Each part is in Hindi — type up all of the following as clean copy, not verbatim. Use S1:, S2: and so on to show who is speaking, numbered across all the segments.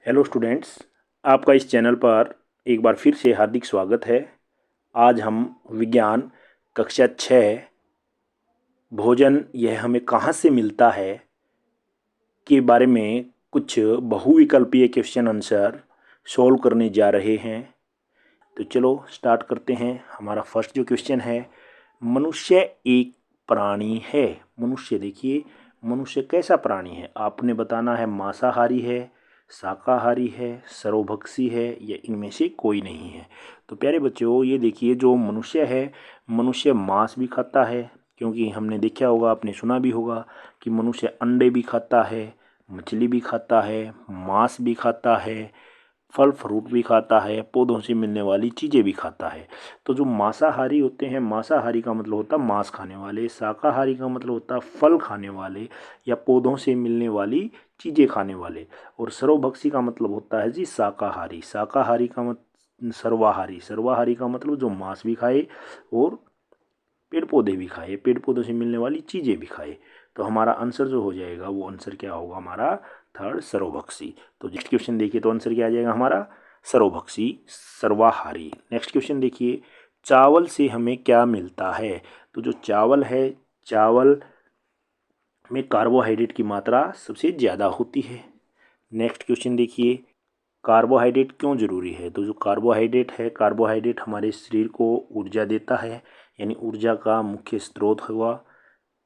S1: हेलो स्टूडेंट्स, आपका इस चैनल पर एक बार फिर से हार्दिक स्वागत है। आज हम विज्ञान कक्षा 6 भोजन यह हमें कहाँ से मिलता है के बारे में कुछ बहुविकल्पीय क्वेश्चन आंसर सॉल्व करने जा रहे हैं। तो चलो स्टार्ट करते हैं। हमारा फर्स्ट जो क्वेश्चन है, मनुष्य एक प्राणी है। मनुष्य, देखिए मनुष्य कैसा प्राणी है, आपने बताना है मांसाहारी है, शाकाहारी है, सर्वभक्षी है या इनमें से कोई नहीं है। तो प्यारे बच्चों, ये देखिए जो मनुष्य है, मनुष्य मांस भी खाता है, क्योंकि हमने देखा होगा, आपने सुना भी होगा कि मनुष्य अंडे भी खाता है, मछली भी खाता है, मांस भी खाता है, फल फ्रूट भी खाता है, पौधों से मिलने वाली चीज़ें भी खाता है। तो जो मांसाहारी होते हैं, मांसाहारी का मतलब होता है मांस खाने वाले, शाकाहारी का मतलब होता है फल खाने वाले या पौधों से मिलने वाली चीज़ें खाने वाले, और सर्वभक्षी का मतलब होता है जी शाकाहारी। शाकाहारी का मतलब सर्वाहारी, सर्वाहारी का मतलब जो मांस भी खाए और पेड़ पौधे भी खाए, पेड़ पौधों से मिलने वाली चीज़ें भी खाए। तो हमारा आंसर जो हो जाएगा वो आंसर क्या होगा हमारा, थर्ड, सर्वभक्षी। तो नेक्स्ट क्वेश्चन देखिए, तो आंसर क्या आ जाएगा हमारा, सर्वभक्षी, सर्वाहारी। नेक्स्ट क्वेश्चन देखिए, चावल से हमें क्या मिलता है। तो जो चावल है, चावल में कार्बोहाइड्रेट की मात्रा सबसे ज़्यादा होती है। नेक्स्ट क्वेश्चन देखिए, कार्बोहाइड्रेट क्यों ज़रूरी है। तो जो कार्बोहाइड्रेट है, कार्बोहाइड्रेट हमारे शरीर को ऊर्जा देता है, यानी ऊर्जा का मुख्य स्रोत हुआ।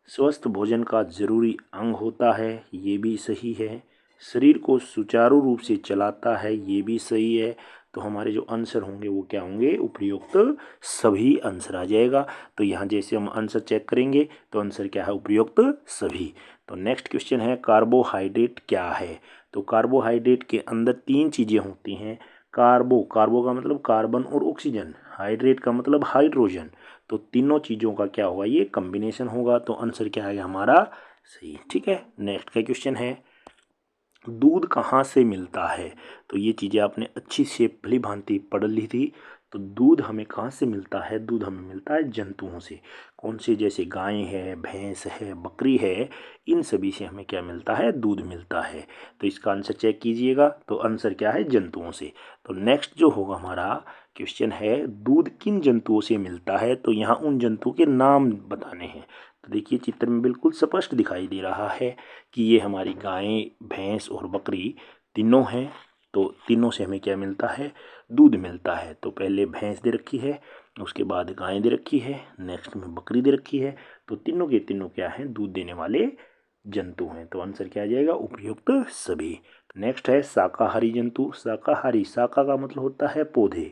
S1: स्वस्थ भोजन का जरूरी अंग होता है, ये भी सही है। शरीर को सुचारू रूप से चलाता है, ये भी सही है। तो हमारे जो आंसर होंगे वो क्या होंगे, उपयुक्त सभी आंसर आ जाएगा। तो यहाँ जैसे हम आंसर चेक करेंगे तो आंसर क्या है, उपयुक्त सभी। तो नेक्स्ट क्वेश्चन है, कार्बोहाइड्रेट क्या है। तो कार्बोहाइड्रेट के अंदर तीन चीज़ें होती हैं। कार्बो, कार्बो का मतलब कार्बन और ऑक्सीजन, हाइड्रेट का मतलब हाइड्रोजन। तो तीनों चीज़ों का क्या होगा, ये कॉम्बिनेशन होगा। तो आंसर क्या है हमारा, सही। ठीक है, नेक्स्ट का क्वेश्चन है, दूध कहाँ से मिलता है। तो ये चीज़ें आपने अच्छी से भली भांति पढ़ ली थी। तो दूध हमें कहाँ से मिलता है, दूध हमें मिलता है जंतुओं से। कौन से, जैसे गाय है, भैंस है, बकरी है, इन सभी से हमें क्या मिलता है, दूध मिलता है। तो इसका आंसर चेक कीजिएगा, तो आंसर क्या है, जंतुओं से। तो नेक्स्ट जो होगा हमारा क्वेश्चन है, दूध किन जंतुओं से मिलता है। तो यहाँ उन जंतुओं के नाम बताने हैं। तो देखिए चित्र में बिल्कुल स्पष्ट दिखाई दे रहा है कि ये हमारी गाय, भैंस और बकरी तीनों हैं। तो तीनों से हमें क्या मिलता है, दूध मिलता है। तो पहले भैंस दे रखी है, उसके बाद गाय दे रखी है, नेक्स्ट में बकरी दे रखी है। तो तीनों के तीनों क्या हैं, दूध देने वाले जंतु हैं। तो आंसर क्या आ जाएगा, उपयुक्त सभी। नेक्स्ट है शाकाहारी जंतु। शाकाहारी, शाका का मतलब होता है पौधे,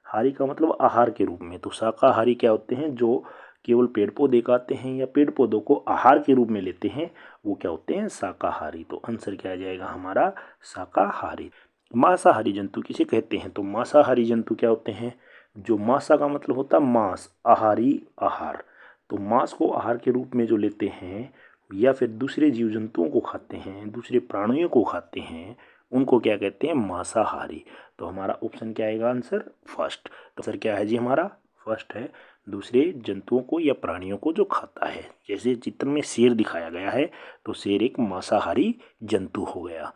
S1: हारी का मतलब आहार के रूप में। तो शाकाहारी क्या होते हैं, जो केवल पेड़ पौधे खाते हैं या पेड़ पौधों को आहार के रूप में लेते हैं, वो क्या होते हैं, शाकाहारी। तो आंसर क्या आ जाएगा हमारा, शाकाहारी। मांसाहारी जंतु किसे कहते हैं। तो मांसाहारी जंतु क्या होते हैं, जो मांसा का मतलब होता है मांस, आहारी, आहार। तो मांस को आहार के रूप में जो लेते हैं या फिर दूसरे जीव जंतुओं को खाते हैं, दूसरे प्राणियों को खाते हैं, उनको क्या कहते हैं, मांसाहारी। तो हमारा ऑप्शन क्या आएगा, आंसर फर्स्ट। तो आंसर क्या है जी हमारा, फर्स्ट है, दूसरे जंतुओं को या प्राणियों को जो खाता है। जैसे चित्र में शेर दिखाया गया है, तो शेर एक मांसाहारी जंतु हो गया।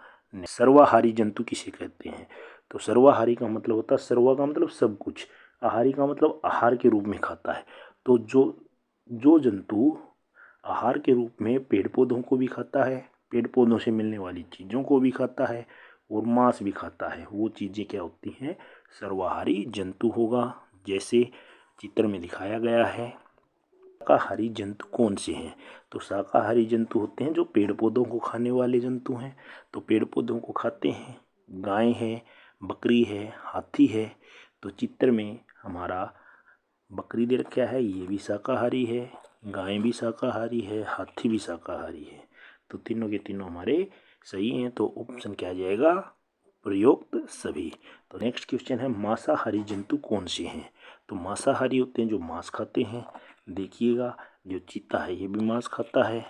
S1: सर्वाहारी जंतु किसे कहते हैं। तो सर्वाहारी का मतलब होता है, सर्वा का मतलब सब कुछ, आहारी का मतलब आहार के रूप में खाता है। तो जो जो जंतु आहार के रूप में पेड़ पौधों को भी खाता है, पेड़ पौधों से मिलने वाली चीज़ों को भी खाता है और मांस भी खाता है, वो चीज़ें क्या होती हैं, सर्वाहारी जंतु होगा। जैसे चित्र में दिखाया गया है। शाकाहारी जंतु कौन से हैं। तो शाकाहारी जंतु होते हैं जो पेड़ पौधों को खाने वाले जंतु हैं। तो पेड़ पौधों को खाते हैं, गाय है, बकरी है, हाथी है। तो चित्र में हमारा बकरी दे रखा है, ये भी शाकाहारी है, गाय भी शाकाहारी है, हाथी भी शाकाहारी है। तो तीनों के तीनों हमारे सही हैं। तो ऑप्शन क्या आ जाएगा, प्रयुक्त सभी। तो नेक्स्ट क्वेश्चन है, मांसाहारी जंतु कौन से हैं। तो मांसाहारी होते हैं जो मांस खाते हैं। देखिएगा, जो चीता है ये भी मांस खाता है,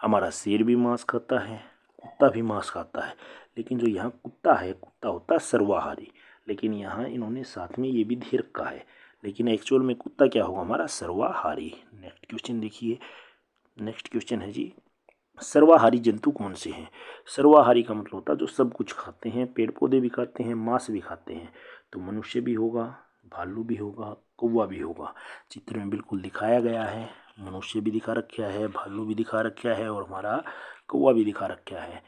S1: हमारा शेर भी मांस खाता है, कुत्ता भी मांस खाता है। लेकिन जो यहाँ कुत्ता है, कुत्ता होता है सर्वाहारी, लेकिन यहाँ इन्होंने साथ में ये भी दे रखा है, लेकिन एक्चुअल में कुत्ता क्या होगा हमारा, सर्वाहारी। नेक्स्ट क्वेश्चन देखिए, नेक्स्ट क्वेश्चन है जी, सर्वाहारी जंतु कौन से हैं? सर्वाहारी का मतलब होता है जो सब कुछ खाते हैं, पेड़ पौधे भी खाते हैं, मांस भी खाते हैं। तो मनुष्य भी होगा, भालू भी होगा, कौवा भी होगा। चित्र में बिल्कुल दिखाया गया है, मनुष्य भी दिखा रखा है, भालू भी दिखा रखा है और हमारा कौवा भी दिखा रखा है।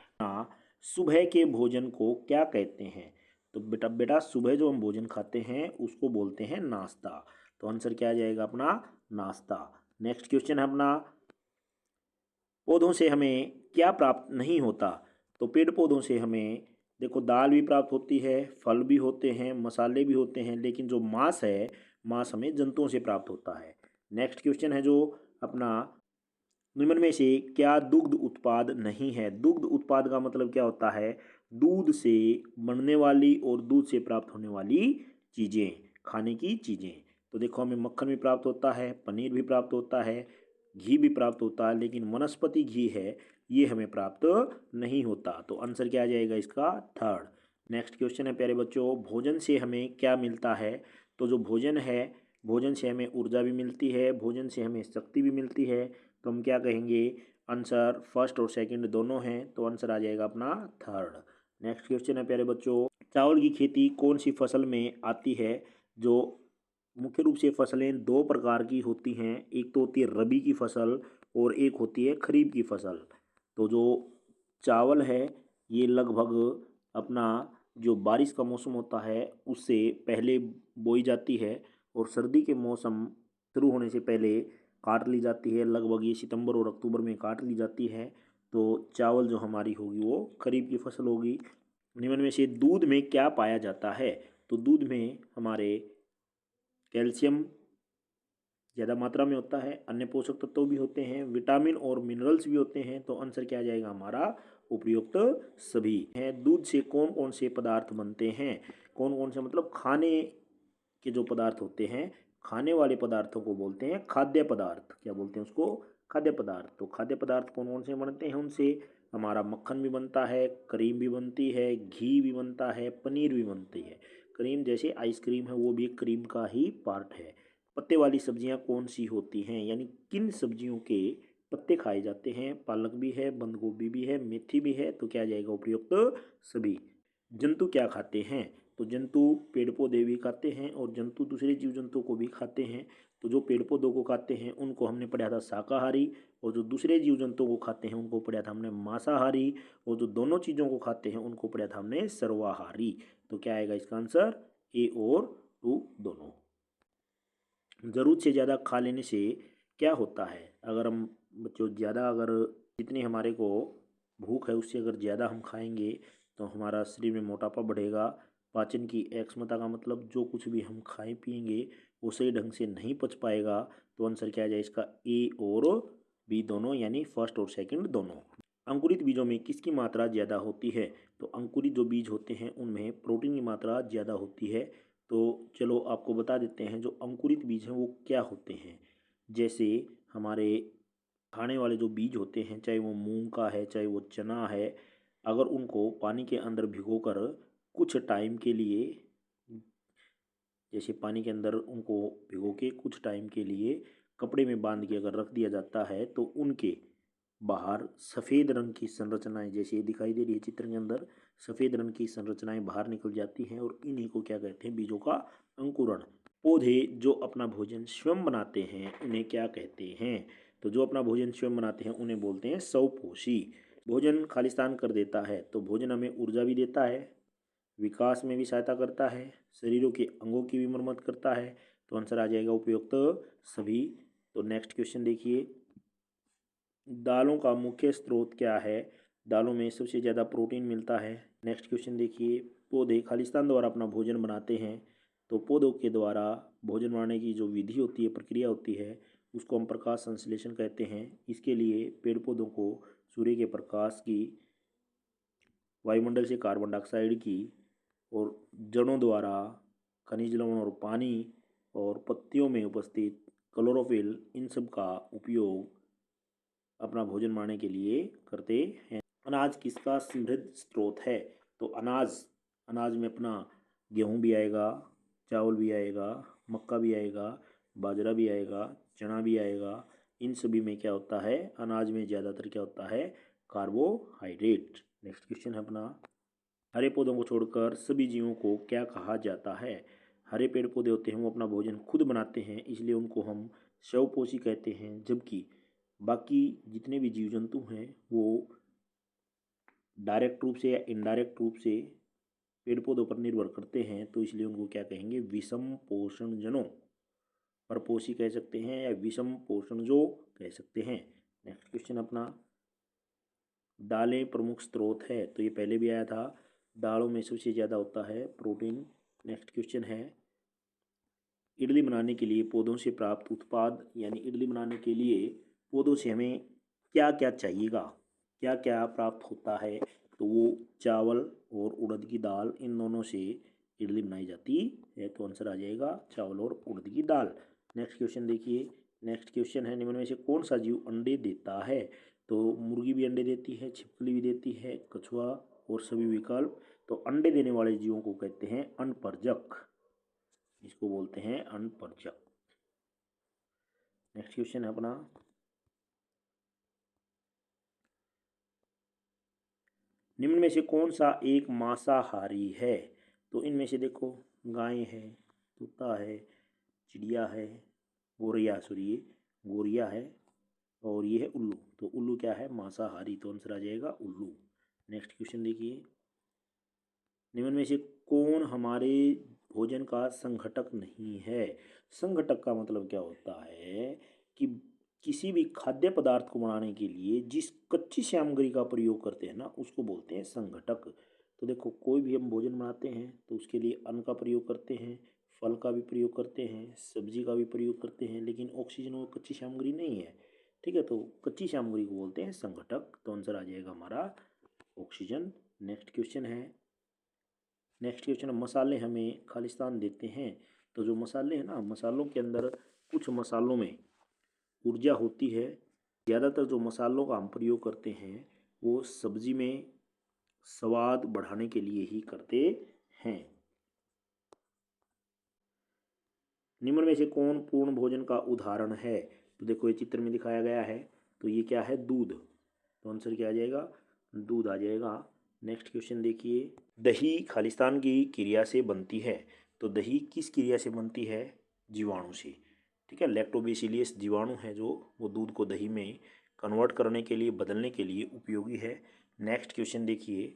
S1: सुबह के भोजन को क्या कहते हैं? तो बेटा बेटा सुबह जो हम भोजन खाते हैं उसको बोलते हैं नाश्ता। तो आंसर क्या आ जाएगा अपना? नाश्ता। नेक्स्ट क्वेश्चन है अपना, पौधों से हमें क्या प्राप्त नहीं होता? तो पेड़ पौधों से हमें देखो दाल भी प्राप्त होती है, फल भी होते हैं, मसाले भी होते हैं, लेकिन जो मांस है, मांस हमें जंतुओं से प्राप्त होता है। नेक्स्ट क्वेश्चन है जो अपना, निम्न में से क्या दुग्ध उत्पाद नहीं है? दुग्ध उत्पाद का मतलब क्या होता है? दूध से बनने वाली और दूध से प्राप्त होने वाली चीज़ें, खाने की चीज़ें। तो देखो हमें मक्खन भी प्राप्त होता है, पनीर भी प्राप्त होता है, घी भी प्राप्त होता है, लेकिन वनस्पति घी है ये हमें प्राप्त नहीं होता। तो आंसर क्या आ जाएगा इसका? थर्ड। नेक्स्ट क्वेश्चन है प्यारे बच्चों, भोजन से हमें क्या मिलता है? तो जो भोजन है, भोजन से हमें ऊर्जा भी मिलती है, भोजन से हमें शक्ति भी मिलती है। तो हम क्या कहेंगे? आंसर फर्स्ट और सेकंड दोनों हैं, तो आंसर आ जाएगा अपना थर्ड। नेक्स्ट क्वेश्चन है प्यारे बच्चों, चावल की खेती कौन सी फसल में आती है? जो मुख्य रूप से फसलें दो प्रकार की होती हैं, एक तो होती है रबी की फसल और एक होती है खरीफ की फसल। तो जो चावल है ये लगभग अपना जो बारिश का मौसम होता है उससे पहले बोई जाती है और सर्दी के मौसम शुरू होने से पहले काट ली जाती है। लगभग ये सितंबर और अक्टूबर में काट ली जाती है। तो चावल जो हमारी होगी वो खरीफ की फसल होगी। निम्न में से दूध में क्या पाया जाता है? तो दूध में हमारे कैल्शियम ज़्यादा मात्रा में होता है, अन्य पोषक तत्व भी होते हैं, विटामिन और मिनरल्स भी होते हैं। तो आंसर क्या आ जाएगा हमारा? उपयुक्त सभी है। दूध से कौन कौन से पदार्थ बनते हैं? कौन कौन से मतलब खाने के जो पदार्थ होते हैं, खाने वाले पदार्थों को बोलते हैं खाद्य पदार्थ। क्या बोलते हैं उसको? खाद्य पदार्थ। तो खाद्य पदार्थ कौन कौन से बनते हैं उनसे? हमारा मक्खन भी बनता है, क्रीम भी बनती है, घी भी बनता है, पनीर भी बनती है। क्रीम जैसे आइसक्रीम है वो भी एक क्रीम का ही पार्ट है। पत्ते वाली सब्जियां कौन सी होती हैं, यानी किन सब्जियों के पत्ते खाए जाते हैं? पालक भी है, बंद गोभी भी है, मेथी भी है। तो क्या जाएगा? उपयुक्त सभी। जंतु क्या खाते हैं? तो जंतु पेड़ पौधे भी खाते हैं और जंतु दूसरे जीव जंतुओं को भी खाते हैं। तो जो पेड़ पौधों को खाते हैं उनको हमने पढ़ा था शाकाहारी, और जो दूसरे जीव जंतुओं को खाते हैं उनको पढ़ा था हमने मांसाहारी, और जो दोनों चीज़ों को खाते हैं उनको पढ़ा था हमने सर्वाहारी। तो क्या आएगा इसका आंसर? ए और टू दोनों। ज़रूरत से ज़्यादा खा लेने से क्या होता है? अगर हम बच्चों ज़्यादा, अगर जितनी हमारे को भूख है उससे अगर ज़्यादा हम खाएंगे तो हमारा शरीर में मोटापा बढ़ेगा। पाचन की अक्षमता का मतलब जो कुछ भी हम खाएं पिएंगे वो सही ढंग से नहीं पच पाएगा। तो आंसर क्या आ जाए इसका? ए और बी दोनों, यानी फर्स्ट और सेकंड दोनों। अंकुरित बीजों में किसकी मात्रा ज़्यादा होती है? तो अंकुरित जो बीज होते हैं उनमें प्रोटीन की मात्रा ज़्यादा होती है। तो चलो आपको बता देते हैं जो अंकुरित बीज हैं वो क्या होते हैं। जैसे हमारे खाने वाले जो बीज होते हैं, चाहे वो मूंग का है चाहे वो चना है, अगर उनको पानी के अंदर भिगोकर कुछ टाइम के लिए, जैसे पानी के अंदर उनको भिगो के कुछ टाइम के लिए कपड़े में बांध के अगर रख दिया जाता है तो उनके बाहर सफ़ेद रंग की संरचनाएं, जैसे ये दिखाई दे रही है चित्र के अंदर, सफ़ेद रंग की संरचनाएं बाहर निकल जाती हैं और इन्हीं को क्या कहते हैं? बीजों का अंकुरण। पौधे जो अपना भोजन स्वयं बनाते हैं उन्हें क्या कहते हैं? तो जो अपना भोजन स्वयं बनाते हैं उन्हें बोलते हैं स्वपोषी। भोजन खालिस्तान कर देता है, तो भोजन हमें ऊर्जा भी देता है, विकास में भी सहायता करता है, शरीरों के अंगों की भी मरम्मत करता है। तो आंसर आ जाएगा उपयुक्त सभी। तो नेक्स्ट क्वेश्चन देखिए, दालों का मुख्य स्रोत क्या है? दालों में सबसे ज़्यादा प्रोटीन मिलता है। नेक्स्ट क्वेश्चन देखिए, पौधे खालिस्तान द्वारा अपना भोजन बनाते हैं। तो पौधों के द्वारा भोजन बनाने की जो विधि होती है, प्रक्रिया होती है, उसको हम प्रकाश संश्लेषण कहते हैं। इसके लिए पेड़ पौधों को सूर्य के प्रकाश की, वायुमंडल से कार्बन डाइऑक्साइड की, और जड़ों द्वारा खनिज लवण और पानी, और पत्तियों में उपस्थित क्लोरोफिल, इन सब का उपयोग अपना भोजन बनाने के लिए करते हैं। अनाज किसका समृद्ध स्रोत है? तो अनाज, अनाज में अपना गेहूं भी आएगा, चावल भी आएगा, मक्का भी आएगा, बाजरा भी आएगा, चना भी आएगा, इन सभी में क्या होता है, अनाज में ज़्यादातर क्या होता है, कार्बोहाइड्रेट। नेक्स्ट क्वेश्चन है अपना, हरे पौधों को छोड़कर सभी जीवों को क्या कहा जाता है। हरे पेड़ पौधे होते हैं वो अपना भोजन खुद बनाते हैं, इसलिए उनको हम स्वपोषी कहते हैं, जबकि बाकी जितने भी जीव जंतु हैं वो डायरेक्ट रूप से या इनडायरेक्ट रूप से पेड़ पौधों पर निर्भर करते हैं, तो इसलिए उनको क्या कहेंगे, विषम पोषणजनों, परपोषी कह सकते हैं या विषम पोषणजो कह सकते हैं। नेक्स्ट क्वेश्चन अपना, दालें प्रमुख स्रोत है, तो ये पहले भी आया था, दालों में सबसे ज़्यादा होता है प्रोटीन। नेक्स्ट क्वेश्चन है, इडली बनाने के लिए पौधों से प्राप्त उत्पाद, यानी इडली बनाने के लिए पौधों से हमें क्या क्या चाहिएगा, क्या क्या प्राप्त होता है, तो वो चावल और उड़द की दाल, इन दोनों से इडली बनाई जाती है, तो आंसर आ जाएगा चावल और उड़द की दाल। नेक्स्ट क्वेश्चन देखिए, नेक्स्ट क्वेश्चन है, निम्न में से कौन सा जीव अंडे देता है, तो मुर्गी भी अंडे देती है, छिपकली भी देती है, कछुआ और सभी विकल्प। तो अंडे देने वाले जीवों को कहते हैं अनपरजक, इसको बोलते हैं अनपरजक। नेक्स्ट क्वेश्चन है अपना, निम्न में से कौन सा एक मांसाहारी है, तो इनमें से देखो, गाय है, तोता है, चिड़िया है, गोरिया है, और ये है उल्लू। तो उल्लू क्या है, मांसाहारी, तो आंसर आ जाएगा उल्लू। नेक्स्ट क्वेश्चन देखिए, निम्न में से कौन हमारे भोजन का संघटक नहीं है। संघटक का मतलब क्या होता है कि किसी भी खाद्य पदार्थ को बनाने के लिए जिस कच्ची सामग्री का प्रयोग करते हैं ना, उसको बोलते हैं संघटक। तो देखो, कोई भी हम भोजन बनाते हैं तो उसके लिए अन्न का प्रयोग करते हैं, फल का भी प्रयोग करते हैं, सब्जी का भी प्रयोग करते हैं, लेकिन ऑक्सीजन वो कच्ची सामग्री नहीं है, ठीक है, तो कच्ची सामग्री को बोलते हैं संघटक, तो आंसर आ जाएगा हमारा ऑक्सीजन। नेक्स्ट क्वेश्चन है, नेक्स्ट क्वेश्चन, मसाले हमें खालिस्तान देते हैं, तो जो मसाले हैं ना, मसालों के अंदर कुछ मसालों में ऊर्जा होती है। ज़्यादातर जो मसालों का हम प्रयोग करते हैं वो सब्जी में स्वाद बढ़ाने के लिए ही करते हैं। निम्न में से कौन पूर्ण भोजन का उदाहरण है, तो देखो ये चित्र में दिखाया गया है, तो ये क्या है, दूध, तो आंसर क्या आ जाएगा, दूध आ जाएगा। नेक्स्ट क्वेश्चन देखिए, दही खालिस्तान की क्रिया से बनती है, तो दही किस क्रिया से बनती है, जीवाणु से, ठीक है, लैक्टोबैसिलियस जीवाणु है जो वो दूध को दही में कन्वर्ट करने के लिए, बदलने के लिए उपयोगी है। नेक्स्ट क्वेश्चन देखिए,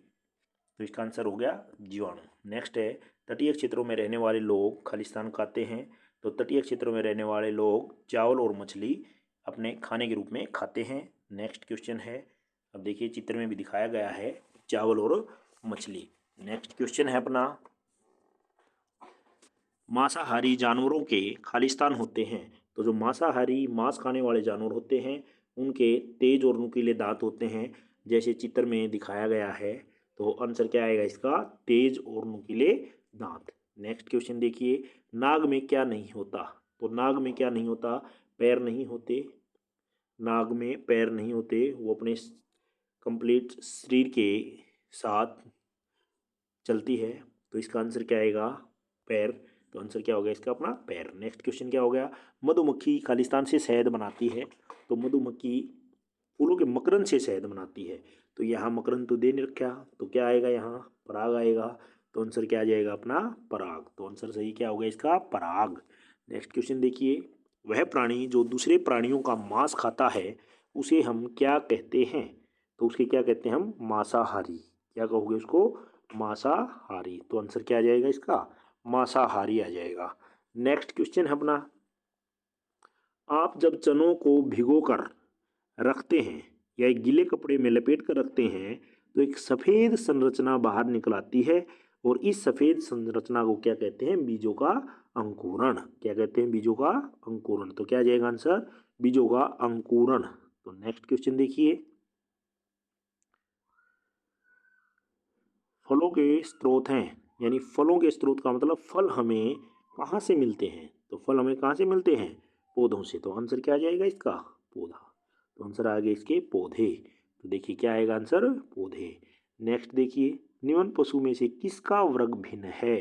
S1: तो इसका आंसर हो गया जीवाणु। नेक्स्ट है, तटीय क्षेत्रों में रहने वाले लोग खालिस्तान खाते हैं, तो तटीय क्षेत्रों में रहने वाले लोग चावल और मछली अपने खाने के रूप में खाते हैं। नेक्स्ट क्वेश्चन है, अब देखिए चित्र में भी दिखाया गया है चावल और मछली। नेक्स्ट क्वेश्चन है अपना, मांसाहारी जानवरों के खालिस्तान होते हैं, तो जो मांसाहारी मांस खाने वाले जानवर होते हैं उनके तेज और नुकीले दांत होते हैं, जैसे चित्र में दिखाया गया है, तो आंसर क्या आएगा इसका, तेज और नुकीले दांत। नेक्स्ट क्वेश्चन देखिए, नाग में क्या नहीं होता, तो नाग में क्या नहीं होता, पैर नहीं होते, नाग में पैर नहीं होते, वो अपने कंप्लीट शरीर के साथ चलती है, तो इसका आंसर क्या आएगा, पैर, तो आंसर क्या हो गया इसका, अपना पैर। नेक्स्ट क्वेश्चन क्या हो गया, मधुमक्खी खालिस्तान से शहद बनाती है, तो मधुमक्खी फूलों के मकरंद से शहद बनाती है, तो यहाँ मकरंद तो दे नहीं रखा, तो क्या आएगा यहाँ, पराग आएगा, तो आंसर क्या आ जाएगा, अपना पराग, तो आंसर सही क्या होगा इसका, पराग। नेक्स्ट क्वेश्चन देखिए, वह प्राणी जो दूसरे प्राणियों का मांस खाता है उसे हम क्या कहते हैं, तो उसके क्या कहते हैं हम, मांसाहारी, क्या कहोगे उसको, मांसाहारी, तो आंसर क्या आ जाएगा इसका, मांसाहारी आ जाएगा। नेक्स्ट क्वेश्चन है अपना, आप जब चनों को भिगोकर रखते हैं या एक गीले कपड़े में लपेट कर रखते हैं तो एक सफेद संरचना बाहर निकल आती है, और इस सफेद संरचना को क्या कहते हैं, बीजों का अंकुरण, क्या कहते हैं, बीजों का अंकुरण, तो क्या आ जाएगा आंसर, बीजों का अंकुरण। तो नेक्स्ट क्वेश्चन देखिए, फलों के स्रोत हैं, यानी फलों के स्रोत का मतलब फल हमें कहाँ से मिलते हैं, तो फल हमें कहाँ से मिलते हैं, पौधों से, तो आंसर क्या आ जाएगा इसका, पौधा, तो आंसर आ गया इसके पौधे, तो देखिए क्या आएगा आंसर, पौधे। नेक्स्ट देखिए, निम्न पशु में से किसका वर्ग भिन्न है,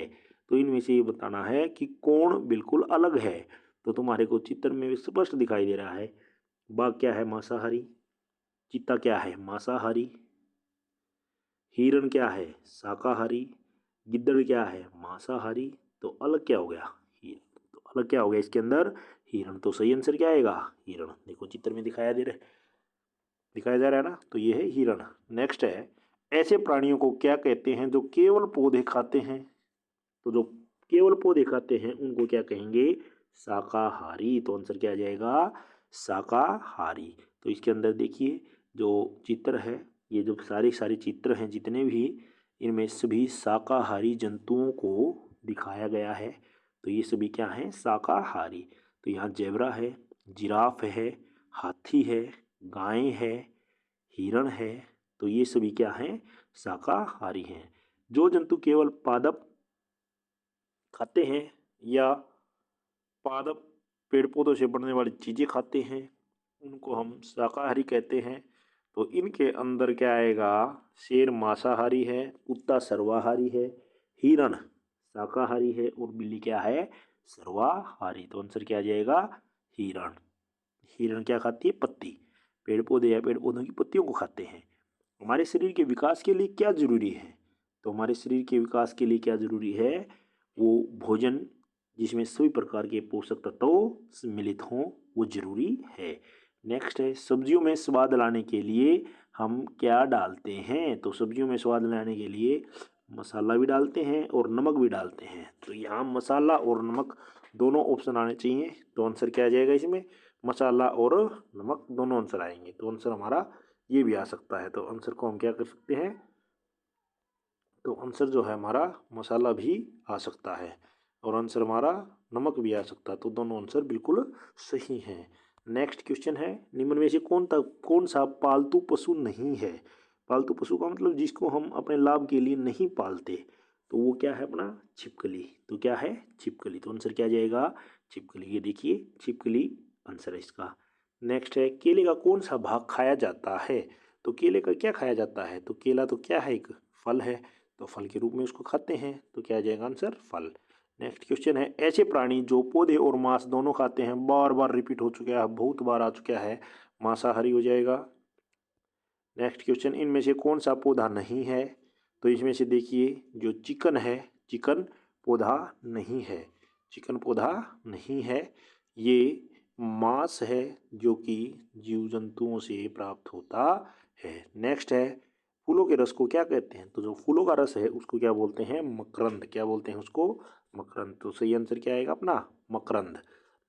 S1: तो इनमें से ये बताना है कि कौन बिल्कुल अलग है, तो तुम्हारे को चित्र में स्पष्ट दिखाई दे रहा है बाघ क्या है? मांसाहारी। चीता क्या है? मांसाहारी। हिरण क्या है? शाकाहारी। गिद्दड़ क्या है? मांसाहारी। तो अलग क्या हो गया? हिरण। तो अलग क्या हो गया इसके अंदर? हिरण। तो सही आंसर क्या आएगा? हिरण। देखो चित्र में दिखाया जा रहा है ना, तो ये है हिरण। नेक्स्ट है, ऐसे प्राणियों को क्या कहते हैं जो केवल पौधे खाते हैं? तो जो केवल पौधे खाते हैं उनको क्या कहेंगे? शाकाहारी। तो आंसर क्या आ जाएगा? शाकाहारी। तो इसके अंदर देखिए जो चित्र है, ये जो सारे सारे चित्र हैं जितने भी, इनमें सभी शाकाहारी जंतुओं को दिखाया गया है। तो ये सभी क्या हैं? शाकाहारी। तो यहाँ जेब्रा है, जिराफ है, हाथी है, गाय है, हिरण है। तो ये सभी क्या हैं? शाकाहारी हैं। जो जंतु केवल पादप खाते हैं या पादप पेड़ पौधों से बनने वाली चीजें खाते हैं उनको हम शाकाहारी कहते हैं। तो इनके अंदर क्या आएगा? शेर मांसाहारी है, कुत्ता सर्वाहारी है, हिरण शाकाहारी है और बिल्ली क्या है? सर्वाहारी। तो आंसर क्या आ जाएगा? हिरण। हिरण क्या खाती है? पत्ती। पेड़ पौधे या पेड़ पौधों की पत्तियों को खाते हैं। हमारे शरीर के विकास के लिए क्या जरूरी है? तो हमारे शरीर के विकास के लिए क्या जरूरी है? वो भोजन जिसमें सभी प्रकार के पोषक तत्व सम्मिलित हों, वो जरूरी है। नेक्स्ट है, सब्जियों में स्वाद लाने के लिए हम क्या डालते हैं? तो सब्जियों में स्वाद लाने के लिए मसाला भी डालते हैं और नमक भी डालते हैं। तो यहाँ मसाला और नमक दोनों ऑप्शन आने चाहिए। तो आंसर क्या आ जाएगा इसमें? मसाला और नमक दोनों आंसर आएंगे। तो आंसर हमारा ये भी आ सकता है। तो आंसर को हम क्या कर सकते हैं? तो आंसर जो है हमारा मसाला भी आ सकता है और आंसर हमारा नमक भी आ सकता है। तो दोनों आंसर बिल्कुल सही हैं। नेक्स्ट क्वेश्चन है, निम्न में से कौन सा पालतू पशु नहीं है? पालतू पशु का मतलब जिसको हम अपने लाभ के लिए नहीं पालते। तो वो क्या है? अपना छिपकली। तो क्या है? छिपकली। तो आंसर क्या जाएगा? छिपकली। ये देखिए छिपकली आंसर है इसका। नेक्स्ट है, केले का कौन सा भाग खाया जाता है? तो केले का क्या खाया जाता है? तो केला तो क्या है? एक फल है। तो फल के रूप में उसको खाते हैं। तो क्या आ जाएगा आंसर? फल। नेक्स्ट क्वेश्चन है, ऐसे प्राणी जो पौधे और मांस दोनों खाते हैं, बार बार रिपीट हो चुका है, बहुत बार आ चुका है, मांसाहारी हो जाएगा। नेक्स्ट क्वेश्चन, इनमें से कौन सा पौधा नहीं है? तो इसमें से देखिए जो चिकन है, चिकन पौधा नहीं है। चिकन पौधा नहीं है। ये मांस है जो कि जीव जंतुओं से प्राप्त होता है। नेक्स्ट है, फूलों के रस को क्या कहते हैं? तो जो फूलों का रस है उसको क्या बोलते हैं? मकरंद। क्या बोलते हैं उसको? मकरंद। तो सही आंसर क्या आएगा अपना? मकरंद।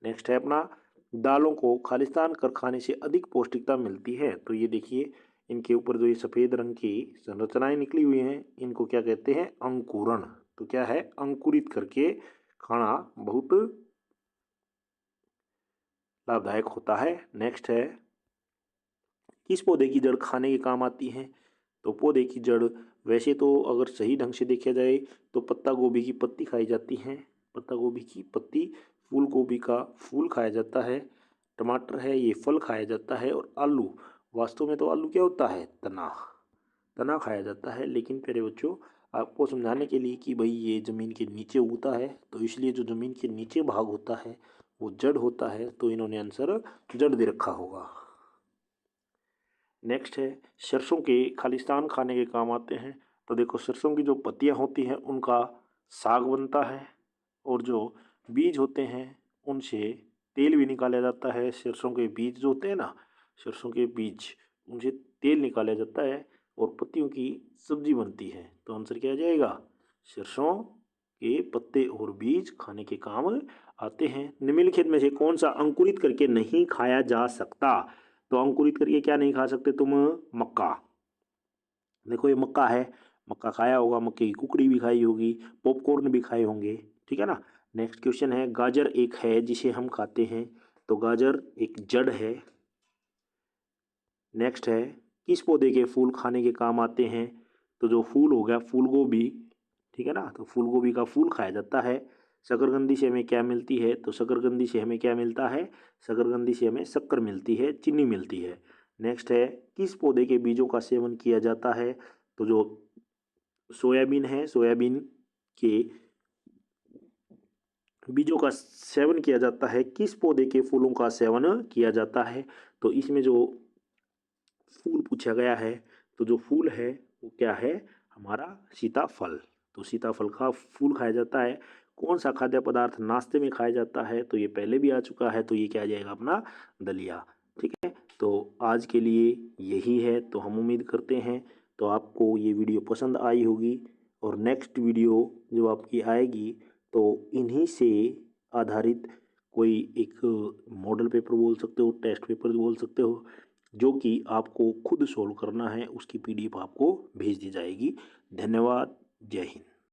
S1: नेक्स्ट है अपना, दालों को खालिस्तान कर खाने से अधिक पौष्टिकता मिलती है। तो ये देखिए इनके ऊपर जो ये सफ़ेद रंग की संरचनाएं निकली हुई हैं इनको क्या कहते हैं? अंकुरण। तो क्या है? अंकुरित करके खाना बहुत लाभदायक होता है। नेक्स्ट है, किस पौधे की जड़ खाने के काम आती है? तो पौधे की जड़ वैसे तो अगर सही ढंग से देखा जाए तो पत्ता गोभी की पत्ती खाई जाती है। पत्ता गोभी की पत्ती, फूल गोभी का फूल खाया जाता है, टमाटर है ये फल खाया जाता है, और आलू, वास्तव में तो आलू क्या होता है? तना। तना खाया जाता है। लेकिन प्यारे बच्चों, आपको समझाने के लिए कि भाई ये ज़मीन के नीचे उगता है, तो इसलिए जो ज़मीन के नीचे भाग होता है वो जड़ होता है। तो इन्होंने आंसर जड़ दे रखा होगा। नेक्स्ट है, सरसों के खालिस्तान खाने के काम आते हैं। तो देखो सरसों की जो पत्तियां होती हैं उनका साग बनता है, और जो बीज होते हैं उनसे तेल भी निकाला जाता है। सरसों के बीज जो होते हैं ना, सरसों के बीज, उनसे तेल निकाला जाता है और पत्तियों की सब्जी बनती है। तो आंसर क्या आ जाएगा? सरसों के पत्ते और बीज खाने के काम आते हैं। निम्नलिखित में से कौन सा अंकुरित करके नहीं खाया जा सकता? तो अंकुरित करके क्या नहीं खा सकते तुम? मक्का। देखो ये मक्का है, मक्का खाया होगा, मक्के की कुकड़ी भी खाई होगी, पॉपकॉर्न भी खाए होंगे। ठीक है ना। नेक्स्ट क्वेश्चन है, गाजर एक है जिसे हम खाते हैं। तो गाजर एक जड़ है। नेक्स्ट है, किस पौधे के फूल खाने के काम आते हैं? तो जो फूल हो गया फूल गोभी। ठीक है ना। तो फूल गोभी का फूल खाया जाता है। शकरकंदी से हमें क्या मिलती है? तो शकरकंदी से हमें क्या मिलता है? शकरकंदी से हमें शक्कर मिलती है, चीनी मिलती है। नेक्स्ट है, किस पौधे के बीजों का सेवन किया जाता है? तो जो सोयाबीन है, सोयाबीन के बीजों का सेवन किया जाता है, किस पौधे के फूलों का सेवन किया जाता है। तो इसमें जो फूल पूछा गया है, तो जो फूल है वो क्या है, हमारा सीताफल। तो सीताफल का फूल खाया जाता है। कौन सा खाद्य पदार्थ नाश्ते में खाया जाता है, तो ये पहले भी आ चुका है, तो ये क्या आ जाएगा अपना, दलिया। ठीक है, तो आज के लिए यही है। तो हम उम्मीद करते हैं तो आपको ये वीडियो पसंद आई होगी, और नेक्स्ट वीडियो जो आपकी आएगी तो इन्हीं से आधारित कोई एक मॉडल पेपर बोल सकते हो, टेस्ट पेपर बोल सकते हो, जो कि आपको खुद सोल्व करना है, उसकी पीडीएफ आपको भेज दी जाएगी। धन्यवाद। जय हिंद।